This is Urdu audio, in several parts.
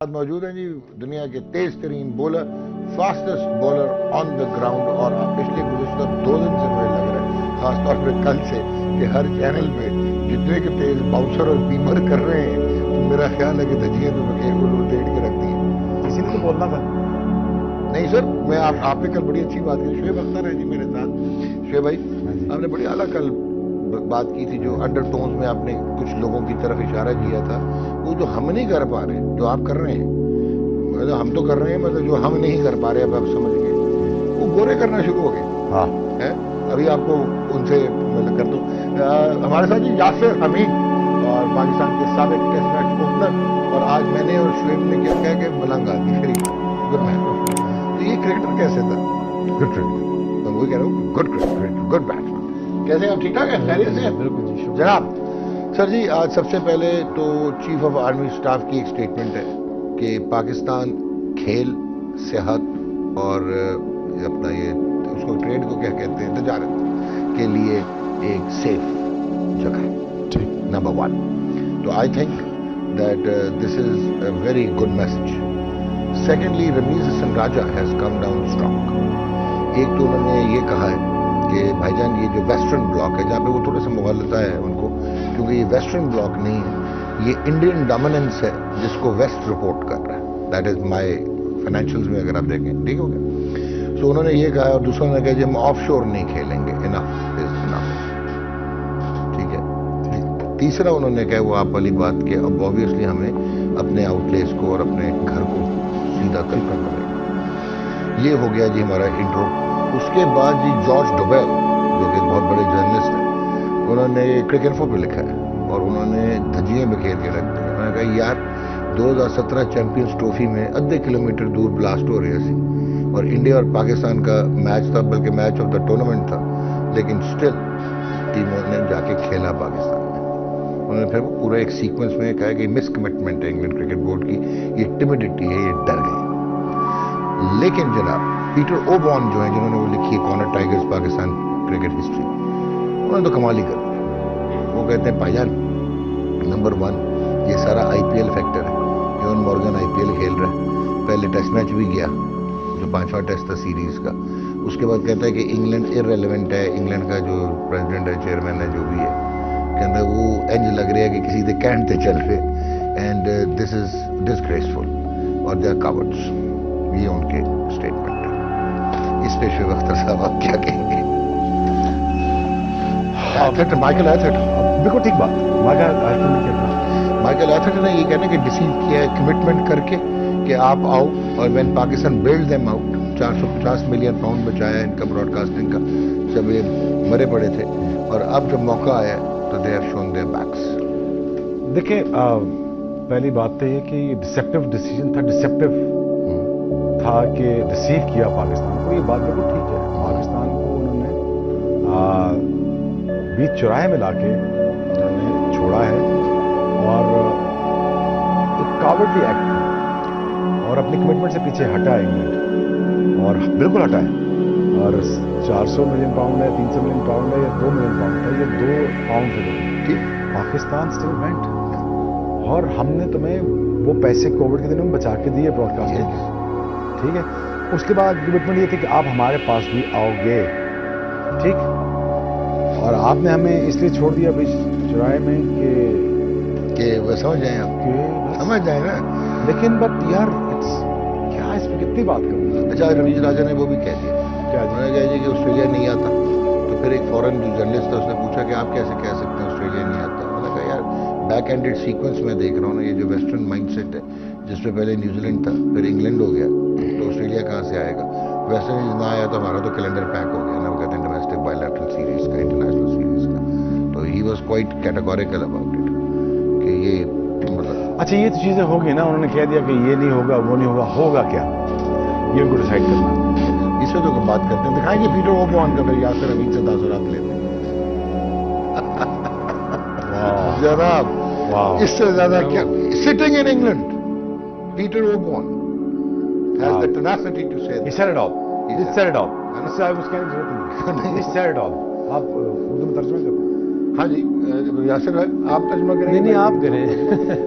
موجود ہیں جی دنیا کے تیز ترین bowler fastest bowler on the ground اور پچھلے گزشتہ 2 دن سے مجھے لگ رہا ہے خاص طور پہ کل سے کہ ہر چینل پہ جتنے کے تیز باؤنسر اور بیمر کر رہے ہیں تو میرا خیال ہے کہ دھجیاں تو ایک روٹیٹ کے رکھ دی ہیں. کسی نے تو بولنا تھا. نہیں سر میں آپ نے کل بڑی اچھی بات کی. شعیب اختر ہے جی میرے ساتھ. شعیب بھائی آپ نے بڑی اعلیٰ کل بات کی تھی جو انڈر ٹونز میں آپ نے کچھ لوگوں کی طرف اشارہ کیا تھا وہ جو ہم نہیں کر پا رہے جو آپ کر رہے ہیں مطلب ہم تو کر رہے ہیں مطلب جو ہم نہیں کر پا رہے اب آپ سمجھ گئے وہ گورے کرنا شروع ہو گئے. ہاں ابھی آپ کو ان سے کر دوں ہمارے ساتھ جی یاسر حمید اور پاکستان کے سابق ٹیسٹ میچ اوپنر اور آج میں نے اور شعیب نے کیا کہا کہ ملنگ آدمی شریف گڈ مین. تو یہ کرکٹر کیسے تھا؟ Good cricketer. میں وہی کہہ رہا ہوں گڈ کرکٹر گڈ بیٹسمین. کیسے آپ ٹھیک ٹھاک ہیں خیریت سے؟ بالکل جی جناب سر جی آج سب سے پہلے تو چیف آف آرمی اسٹاف کی ایک سٹیٹمنٹ ہے کہ پاکستان کھیل صحت اور اپنا یہ اس کو ٹریڈ کو کیا کہتے ہیں تجارت کے لیے ایک سیف جگہ ہے نمبر 1. تو I think that this is a very good message. Secondly Rameez Hassan Raja has come down strong. ایک تو انہوں نے یہ کہا ہے کہ بھائی جان یہ جو ویسٹرن بلاک ہے جہاں پہ وہ تھوڑا سا مغالطہ ہے ان کو کیونکہ یہ ویسٹرن بلاک نہیں ہے یہ انڈین ڈومیننس ہے جس کو ویسٹ رپورٹ کر رہا ہے. دیٹ از مائی فائنینشیلز میں اگر آپ دیکھیں ٹھیک ہو گیا. سو انہوں نے یہ کہا اور دوسروں نے کہا کہ ہم آف شور نہیں کھیلیں گے. انف از انف. ٹھیک ہے. تیسرا انہوں نے کہا وہ آپ والی بات کہ اب آبویسلی ہمیں اپنے آؤٹ لیز کو اور اپنے گھر کو سیدھا کرنا پڑے گا. یہ ہو گیا جی ہمارا انٹرو. اس کے بعد جی جارج ڈوبیل جو کہ بہت بڑے جرنلسٹ ہیں انہوں نے کرکٹ انفو پہ لکھا ہے اور انہوں نے دھجیاں بکھیر کے رکھ دی. انہوں نے کہا یار 2017 چیمپئنز ٹرافی میں آدھے کلومیٹر دور بلاسٹ ہو رہی سی اور انڈیا اور پاکستان کا میچ تھا بلکہ میچ آف دا ٹورنامنٹ تھا لیکن سٹل ٹیموں نے جا کے کھیلا پاکستان میں. انہوں نے پھر پورا ایک سیکوینس میں کہا کہ مس کمٹمنٹ ہے انگلینڈ کرکٹ بورڈ کی یہ ٹیمیڈیٹی ہے یہ ڈر گئی. لیکن جناب پیٹر اوبون جو ہیں جنہوں نے وہ لکھی ہے corner tigers Pakistan cricket history انہوں نے تو کمال ہی کر دیا. وہ کہتے ہیں بھائی جان نمبر 1 یہ سارا آئی پی ایل فیکٹر ہے. ایون مورگن آئی پی ایل کھیل رہا ہے پہلے ٹیسٹ میچ بھی گیا جو 5واں ٹیسٹ تھا سیریز کا. اس کے بعد کہتا ہے کہ انگلینڈ ارریلیونٹ ہے. انگلینڈ کا جو پریزیڈنٹ ہے چیئرمین ہے جو بھی ہے کہتا ہے وہ انج لگ رہا ہے کہ کسی دے کینٹ تے چل رہے اینڈ دس از ڈسگریسفل اور دے آر کاورڈس. یہ ان کے اسٹیٹمنٹ ہے. اس پہ شعیب اختر صاحب آپ کیا کہیں گے؟ مائیکل ایتھٹ بالکل ٹھیک بات. مائیکل ایتھٹ نے یہ کہنا کہ ڈیسیو کیا ہے کمٹمنٹ کر کے کہ آپ آؤ اور when Pakistan bailed them out 450 million pound بچایا ان کا براڈ کاسٹنگ کا جب یہ مرے پڑے تھے اور اب جب موقع آیا تو they have shown their backs. دیکھیں پہلی بات تو یہ کہ یہ ڈسیپٹیو ڈیسیجن تھا. ڈسیپٹیو تھا کہ ڈسیو کیا پاکستان کو. یہ بات بالکل ٹھیک ہے. پاکستان کو انہوں نے بیچ چوراہے میں لا کے انہوں نے چھوڑا ہے اور ایک کاورڈلی ایکٹ تھا اور اپنی کمٹمنٹ سے پیچھے ہٹا ہے انگلینڈ اور بالکل ہٹا ہے. اور 400 ملین پاؤنڈ ہے 300 ملین پاؤنڈ ہے یا 2 ملین پاؤنڈ ہے یا 2 پاؤنڈ ہے پاکستان اسٹل وینٹ. اور ہم نے تمہیں وہ پیسے کووڈ کے دنوں میں بچا کے دیے براڈ کاسٹنگ کے. ٹھیک ہے. اس کے بعد کمٹمنٹ یہ تھی کہ آپ ہمارے پاس بھی آؤ گے. ٹھیک. اور آپ نے ہمیں اس لیے چھوڑ دیا بیچ چوراہے میں کہ وہ سمجھ جائیں آپ سمجھ جائیں نا. لیکن بٹ یار کیا اس میں کتنی بات کروں. اچھا رمیز راجہ نے وہ بھی کہہ دیا کیا انہوں نے کہا جی کہ آسٹریلیا نہیں آتا تو پھر ایک فورن جو جرنلسٹ تھا اس نے پوچھا کہ آپ کیسے کہہ سکتے ہیں آسٹریلیا نہیں آتا. انہوں نے کہا یار بیک ہینڈڈ سیکوینس میں دیکھ رہا ہوں نا یہ جو ویسٹرن مائنڈ سیٹ ہے جس پہ پہلے نیوزی لینڈ تھا پھر انگلینڈ ہو گیا تو آسٹریلیا کہاں سے آئے گا. ویسٹ انڈیز نہ آیا تو ہمارا تو کیلنڈر پیک ہو گیا نا. وہ کہتے ہیں ڈومیسٹک بائی لیٹرل سیریز کا انٹرنیشنل سیریز کا. تو he was quite categorical about it کہ یہ مطلب اچھا یہ تو چیزیں ہوگی نا. انہوں نے کہہ دیا کہ یہ نہیں ہوگا وہ نہیں ہوگا. ہوگا کیا یہ ان کو ڈیسائیڈ کرنا. اس پہ تو بات کرتے ہیں. دکھائیں گے پیٹر اوبون کا پھر یاسر حمید سے تاثرات لیتے ہیں. جناب اس سے زیادہ کیا sitting in England Peter Oborne has the tenacity to say that. He said it all. He said it all. اس سے آگے اس کہنے کی ضرورت نہیں. He said it all. آپ اردو میں ترجمہ کرتے ہیں. ہاں جی یاسر آپ ترجمہ کریں؟ نہیں آپ کریں.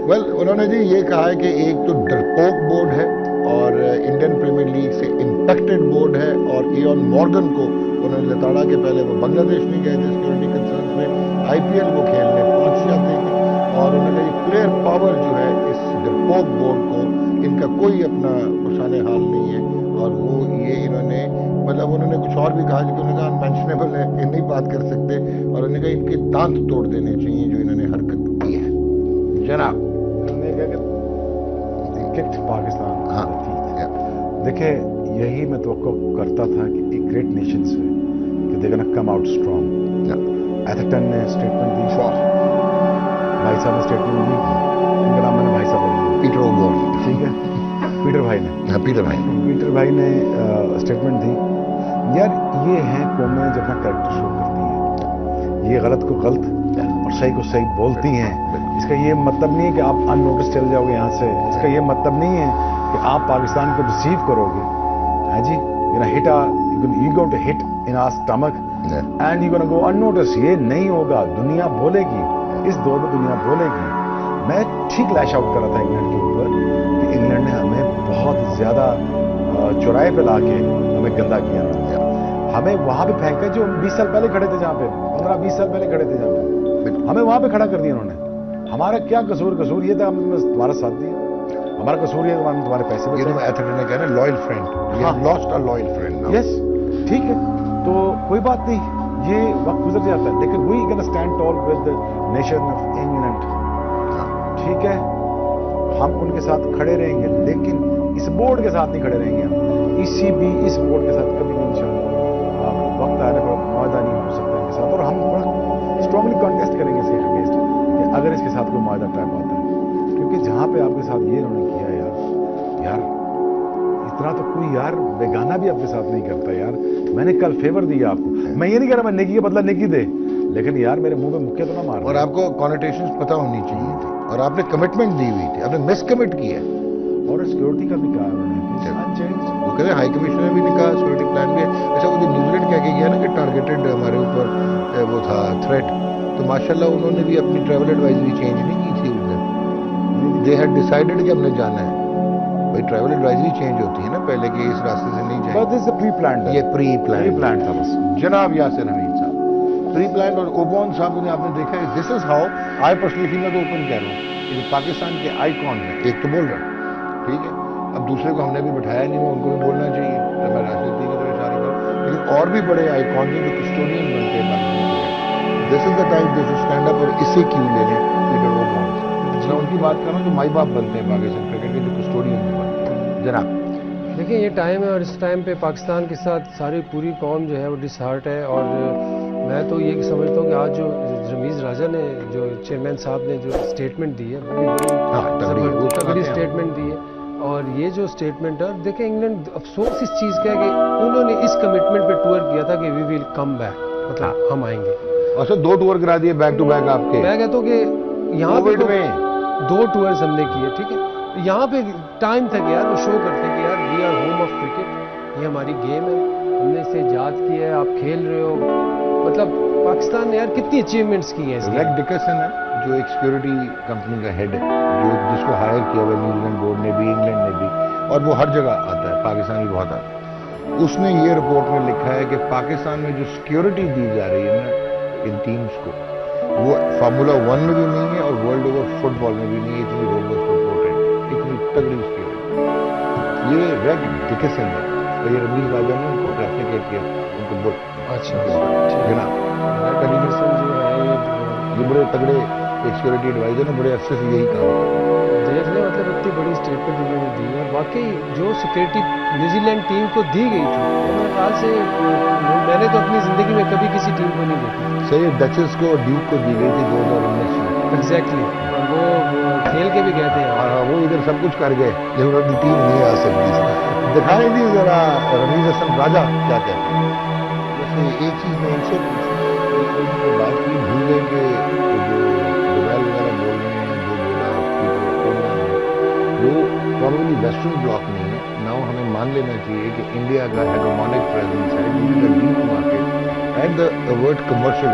ویل انہوں نے جی یہ کہا ہے کہ ایک تو ڈرپوک بورڈ ہے اور انڈین پریمیئر لیگ سے امپیکٹڈ بورڈ ہے, اور ایون مارگن کو انہوں نے لتاڑا کہ پہلے وہ بنگلہ دیش نہیں گئے تھے سیکورٹی کنسرنز میں, آئی پی ایل وہ کھیلنے پہنچ جاتے ہیں, اور انہوں نے پلیئر پاور جو ہے اس ڈرپوک بورڈ کو ان کا کوئی اپنا پرسان حال نہیں ہے, اور وہ یہ انہوں نے مطلب انہوں نے کچھ اور بھی کہا جو کہ انہوں نے کہا انمینشنیبل ہے, یہ نہیں بات کر سکتے, اور انہوں نے کہا ان کے دانت توڑ دینے چاہیے جو انہوں نے حرکت کی ہے. جناب انہوں نے کہا کہ ککڈ پاکستان. ہاں دیکھیں یہی میں توقع کرتا تھا کہ ایک گریٹ نیشن سے کہ دے گنا کم آؤٹ اسٹرانگ. ایتھرٹن نے اسٹیٹمنٹ دی, بھائی صاحب نے اسٹیٹمنٹ دی, ان کا نام میں نے بھائی صاحب رکھ دیا, پیٹر اوبورن, ٹھیک ہے, پیٹر بھائی نے, پیٹر بھائی نے اسٹیٹمنٹ دی. یار یہ ہیں قومیں جو اپنا کریکٹر شو کرتی ہیں, یہ غلط کو غلط اور صحیح کو صحیح بولتی ہیں. اس کا یہ مطلب نہیں ہے کہ آپ ان نوٹس چل جاؤ گے یہاں سے, اس کا یہ مطلب نہیں ہے کہ آپ پاکستان کو ڈسیو کرو گے. ہاں جی, you go to hit in our stomach and you gonna go in knots. یہ نہیں ہوگا, دنیا بولے گی, اس دور میں دنیا بولے گی. میں ٹھیک لیش آؤٹ کر رہا تھا انگلینڈ کے اوپر کہ انگلینڈ نے ہمیں بہت زیادہ چوراہے پہ لا کے ہمیں گندا کیا, ہمیں وہاں پہ پھینکا جو 20 سال پہلے کھڑے تھے, جہاں پہ 15-20 سال پہلے کھڑے تھے, جہاں پہ ہمیں وہاں پہ کھڑا کر دیا انہوں نے. ہمارا کیا قصور یہ تھا ہم نے تمہارا ساتھ دیا, ہمارا قصور یہ ہم تمہارے پیسے یہ تو ایتھرٹن نے کہا نا loyal friend, we have lost a loyal friend. Yes ٹھیک ہے, تو کوئی بات نہیں, یہ وقت گزر جاتا ہے, لیکن we can stand tall with nation of England. ٹھیک ہے, ہم ان کے ساتھ کھڑے رہیں گے, لیکن اس بورڈ کے ساتھ نہیں کھڑے رہیں گے. ہم اسی بھی اس بورڈ کے ساتھ کبھی بھی انشاءاللہ وقت آنے پر معاہدہ نہیں ہو سکتا ان کے ساتھ, اور ہم بڑا اسٹرانگلی کانٹیسٹ کریں گے اس کے اگینسٹ کہ اگر اس کے ساتھ کوئی معاہدہ طے پاتا ہے, کیونکہ جہاں پہ آپ کے ساتھ یہ انہوں نے کیا یار اتنا تو کوئی یار بیگانہ بھی آپ کے ساتھ نہیں کرتا یار. میں نے کل فیور دیا آپ کو, میں یہ نہیں کہہ رہا میں نیکی کا بدلہ نیکی دے, لیکن یار میرے منہ پہ مکے تو نہ مار. اور آپ کو کانوٹیشنز پتہ ہونی چاہیے تھی, اور آپ نے کمٹمنٹ دی ہوئی تھی, آپ نے مس کمٹ کیا ہے. اور سیکورٹی کا بھی کہا انہوں نے, وہ کہتے ہیں ہائی کمیشنر نے بھی نہیں کہا, سیکورٹی پلان بھی ہے. اچھا وہ جو نیوزی لینڈ کہہ کے گیا نا کہ ٹارگیٹڈ ہمارے اوپر وہ تھا تھریٹ, تو ماشاءاللہ انہوں نے بھی اپنی ٹریول ایڈوائزری چینج نہیں کی تھی اس دن. دے ہیڈ ڈیسائیڈڈ کہ ہم نے جانا ہے. بھائی ٹریول ایڈوائزری چینج ہوتی ہے نا پہلے کہ اس راستے سے نہیں جائیں. But this is pre planned, یہ پری پلانڈ تھا بس. جناب یاسر حمید صاحب, پری پلانڈ. اور اوبون صاحب نے آپ نے دیکھا ہے, دس is how I personally feel, میں تو اوپن کہہ رہا ہوں کہ پاکستان کے آئیکن ہیں, ایک تو بول رہا ہے ٹھیک ہے, اب دوسرے کو ہم نے بھی بٹھایا نہیں, ان کو بھی بولنا چاہیے, میں راجنیتی کی طرف اشارہ کروں, لیکن اور بھی بڑے آئیکن ہیں جو کسٹوڈین بنتے ہیں پاکستان کے. This is the time they should stand up, اور اسے کیوں لے لیں پیٹر اوبون. میں ان کی بات کر رہا ہوں جو مائی باپ بنتے ہیں پاکستان کرکٹ کے, جو کسٹوڈین بنتے ہیں. جناب دیکھیں یہ ٹائم ہے, اور اس ٹائم پہ پاکستان کے ساتھ ساری پوری قوم جو ہے وہ ڈس ہارٹ ہے. اور میں تو یہ سمجھتا ہوں کہ آج جو رمیز راجہ نے جو چیئرمین صاحب نے جو اسٹیٹمنٹ دی ہے وہ بھی بڑی تگڑی اسٹیٹمنٹ دی ہے. اور یہ جو اسٹیٹمنٹ ہے, دیکھیں انگلینڈ افسوس اس چیز کا ہے کہ انہوں نے اس کمٹمنٹ پہ ٹور کیا تھا کہ وی ول کم بیک, مطلب ہم آئیں گے. اور سر 2 ٹور کرا دیے بیک ٹو بیک آپ کے. میں کہتا ہوں کہ یہاں پہ 2 ٹورز ہم نے کیے, ٹھیک ہے, یہاں پہ ٹائم تھا کہ یار وہ شو کرتے ہیں کہ یار we are home of cricket, یہ ہماری گیم ہے, ہم نے اسے ایجاد کیا ہے, آپ کھیل رہے ہو. مطلب پاکستان نے یار کتنی اچیومنٹس کی ہیں. ریگ ڈکرسن ہے جو ایک سیکورٹی کمپنی کا ہیڈ ہے, جس کو ہائر کیا ہوا نیوزی لینڈ بورڈ نے بھی, انگلینڈ نے بھی, اور وہ ہر جگہ آتا ہے, پاکستان بھی بہت آتا ہے. اس نے یہ رپورٹ میں لکھا ہے کہ پاکستان میں جو سیکورٹی دی جا رہی ہے نا ان ٹیمز کو, وہ فارمولا 1 میں بھی نہیں ہے اور ورلڈ اوور فٹ بال میں بھی نہیں ہے. اتنی روبسٹ رپورٹ ہے, اتنی تگڑی سیکورٹی. یہ ریگ ڈکرسن ہے, اور یہ رمیز راجہ نے ان کو ریپلیکیٹ کیا, ان کو بول. اچھا جناب ریگ ڈکرسن جو ہے یہ بڑے تگڑے ایک سیکورٹی ایڈوائزر نے, بڑے عرصے سے یہی کام دیکھ لیں, مطلب اتنی بڑی اسٹیٹمنٹ انہوں نے دی ہے. واقعی جو سیکورٹی نیوزی لینڈ ٹیم کو دی گئی تھی, میرے خیال سے میں نے تو اپنی زندگی میں کبھی کسی ٹیم کو نہیں دیکھی. صحیح, ڈچز کو اور ڈیوک کو دی گئی تھی 2019 میں. ایگزیکٹلی, اور وہ کھیل کے بھی گئے تھے, وہ ادھر سب کچھ کر گئے, لیکن ان کی ٹیم نہیں آ سکتی. دکھائیں گے ذرا رمیز حسن راجہ کیا کہتے ہیں. جیسے ایک چیز میں ان سے پوچھی, بات کی بھول گئے کہ جو موبائل وغیرہ بول رہے ہیں, جو بولا وہ پرابیبلی ویسٹرن بلاک نہیں ہے. ناؤ ہمیں مان لینا چاہیے کہ انڈیا کا ہیگمونک پریزنس ہے, انڈیا کا deep market and the word commercial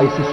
ICC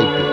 IPL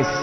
ICC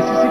ICC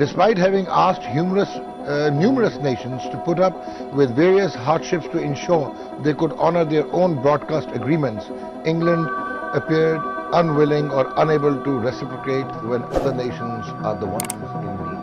Despite having asked numerous nations to put up with various hardships to ensure they could honor their own broadcast agreements, England appeared unwilling or unable to reciprocate when other nations are the ones in need.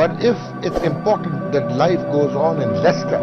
But if it's important that life goes on in Leicester,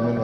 women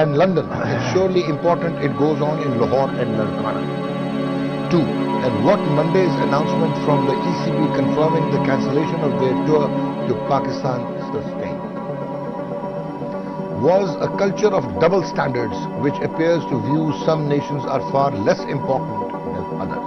and London, it's surely important it goes on in Lahore and Larkana too. And what Monday's announcement from the ECB confirming the cancellation of their tour to Pakistan sustained was a culture of double standards which appears to view some nations are far less important than others.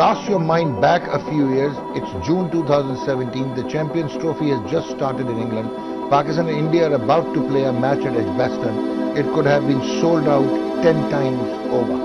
Cast your mind back a few years. It's June 2017. The Champions Trophy has just started in England. Pakistan and India are about to play a match at Edgbaston. It could have been sold out 10 times over.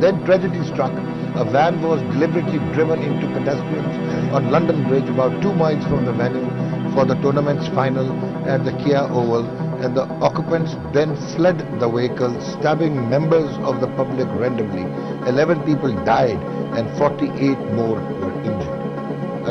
Then tragedy struck. A van was deliberately driven into pedestrians on London Bridge about 2 miles from the venue for the tournament's final at the Kia Oval, and the occupants then fled the vehicle, stabbing members of the public randomly. 11 people died and 48 more were injured.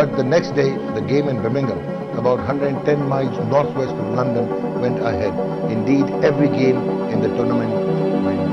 But the next day, the game in Birmingham, about 110 miles northwest of London, went ahead. Indeed, every game in the tournament went ahead.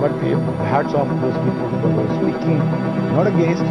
But hats off those people who were speaking not against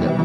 Yeah.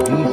20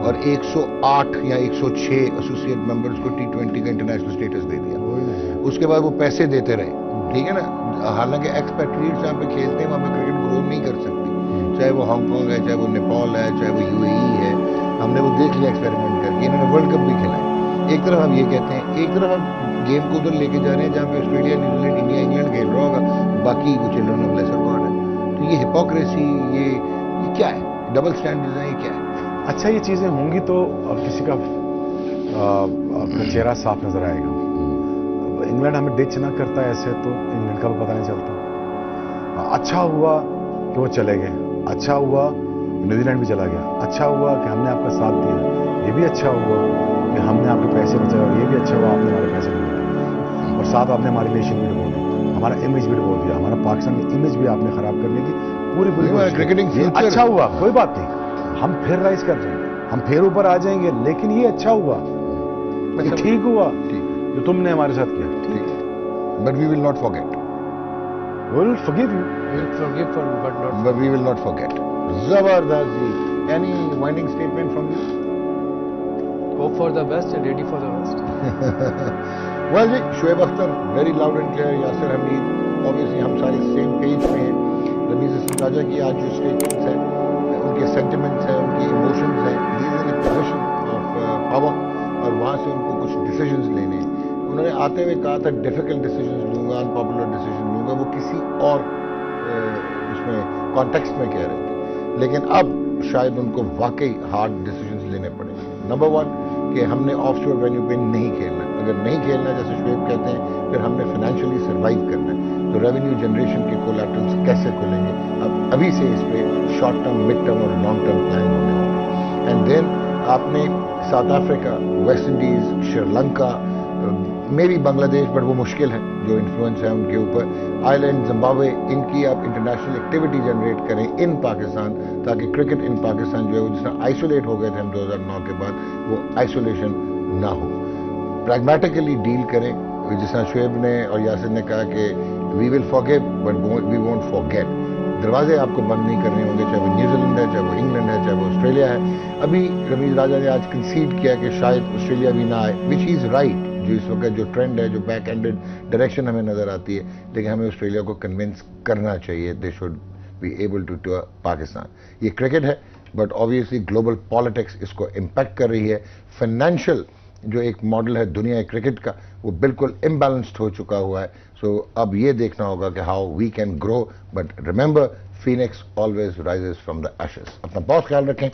اور 108 یا 106 ایسوسیٹ ممبرز کو T20 کا انٹرنیشنل اسٹیٹس دے دیا. اس کے بعد وہ پیسے دیتے رہے, ٹھیک ہے نا. حالانکہ ایکسپیٹریٹس جہاں پہ کھیلتے ہیں وہاں پہ کرکٹ گرو نہیں کر سکتی, چاہے وہ ہانگ کانگ ہے, چاہے وہ نیپال ہے, چاہے وہ UAE ہے. ہم نے وہ دیکھ لیا ایکسپیریمنٹ کر کے, انہوں نے ورلڈ کپ بھی کھیلا ہے. ایک طرف ہم یہ کہتے ہیں, ایک طرف ہم گیم کو ادھر لے کے جا رہے ہیں جہاں پہ Australia, New Zealand, India, England کھیل رہا ہوگا, باقی کچھ چلڈرن آف لیسر گاڈ ہے. تو یہ ہپوکریسی, یہ کیا ہے؟ ڈبل سٹینڈرڈز ہیں, یہ کیا ہے؟ اچھا یہ چیزیں ہوں گی تو کسی کا اپنا چہرہ صاف نظر آئے گا. انگلینڈ ہمیں ڈچ نہ کرتا ہے ایسے تو انگلینڈ کا بھی پتہ نہیں چلتا. اچھا ہوا کہ وہ چلے گئے, اچھا ہوا نیوزی لینڈ بھی چلا گیا, اچھا ہوا کہ ہم نے آپ کا ساتھ دیا, یہ بھی اچھا ہوا کہ ہم نے آپ کے پیسے بچائے, اور یہ بھی اچھا ہوا آپ نے ہمارے پیسے نہیں بچائے, اور ساتھ آپ نے ہماری نیشن بھی ڈبو دی, ہمارا امیج بھی ڈبو دیا, ہمارا پاکستان کی امیج بھی آپ نے خراب کرنے کی پوری کرکٹنگ اچھا ہوا, کوئی بات نہیں, ہم پھر رائز کر جائیں گے, ہم پھر اوپر آ جائیں گے, لیکن یہ اچھا ہوا, یہ ٹھیک ہوا جو تم نے ہمارے ساتھ کیا. ٹھیک ہے, but we will not forget. We'll forgive you. We'll forgive for, but not. But we will not forget. Zabardast ji. Any winding statement from you? Hope for the best and ready for the worst. Well ji, Shoaib Akhtar, very loud and clear. Yasir Hamid, obviously ہم سارے same page میں ہیں. رمیز حسن راجہ کی آج جو statements ہیں, ان کے sentiments ہیں, ان کی emotions ہیں, he is in a position of power, اور وہاں سے ان کو کچھ decisions لینے ہیں. انہوں نے آتے ہوئے کہا تھا difficult decisions لوں گا, unpopular decisions لوں گا, وہ کسی اور اس میں کانٹیکسٹ میں کہہ رہے تھے, لیکن اب شاید ان کو واقعی ہارڈ ڈیسیجنز لینے پڑیں گے. نمبر 1 کہ ہم نے آف شور وینیو پہ نہیں کھیلنا, اگر نہیں کھیلنا جیسے شعیب کہتے ہیں, پھر ہم نے فائنینشلی سروائیو کرنا ہے, تو ریونیو جنریشن کے کولیٹرلز کیسے کھلیں گے, ابھی سے اس پہ شارٹ ٹرم, مڈ ٹرم اور لانگ ٹرم پلان ہونے ہوں. اینڈ دین آپ نے South Africa, West Indies, Sri Lanka, maybe Bangladesh دیش, بٹ وہ مشکل ہے جو انفلوئنس ہے ان کے اوپر, آئی لینڈ, زمبابوے, ان کی آپ انٹرنیشنل ایکٹیویٹی جنریٹ کریں ان پاکستان, تاکہ کرکٹ ان پاکستان جو ہے وہ جس طرح آئسولیٹ ہو گئے تھے ہم 2009 کے بعد, وہ آئسولیشن نہ ہو. پریگمیٹیکلی ڈیل کریں, جس طرح شعیب نے اور یاسر نے کہا کہ we will forgive but we won't forget. دروازے آپ کو بند نہیں کرنے ہوں گے, چاہے وہ نیوزی لینڈ ہے, چاہے وہ انگلینڈ ہے, چاہے وہ آسٹریلیا ہے. ابھی رمیز راجہ نے آج کنسیڈ کیا کہ شاید آسٹریلیا بھی نہ آئے, وچ از رائٹ, جو اس وقت جو ٹرینڈ ہے, جو بیک اینڈڈ ڈائریکشن ہمیں نظر آتی ہے, لیکن ہمیں آسٹریلیا کو کنونس کرنا چاہیے, they should be able to tour Pakistan. یہ کرکٹ ہے, بٹ آبویسلی گلوبل پالیٹکس اس کو امپیکٹ کر رہی ہے. فائنینشیل جو ایک ماڈل ہے دنیا کرکٹ کا, وہ بالکل امبیلنسڈ ہو چکا ہوا ہے. سو اب یہ دیکھنا ہوگا کہ how we can grow, but remember phoenix always rises from the ashes. اپنا بہت خیال رکھیں.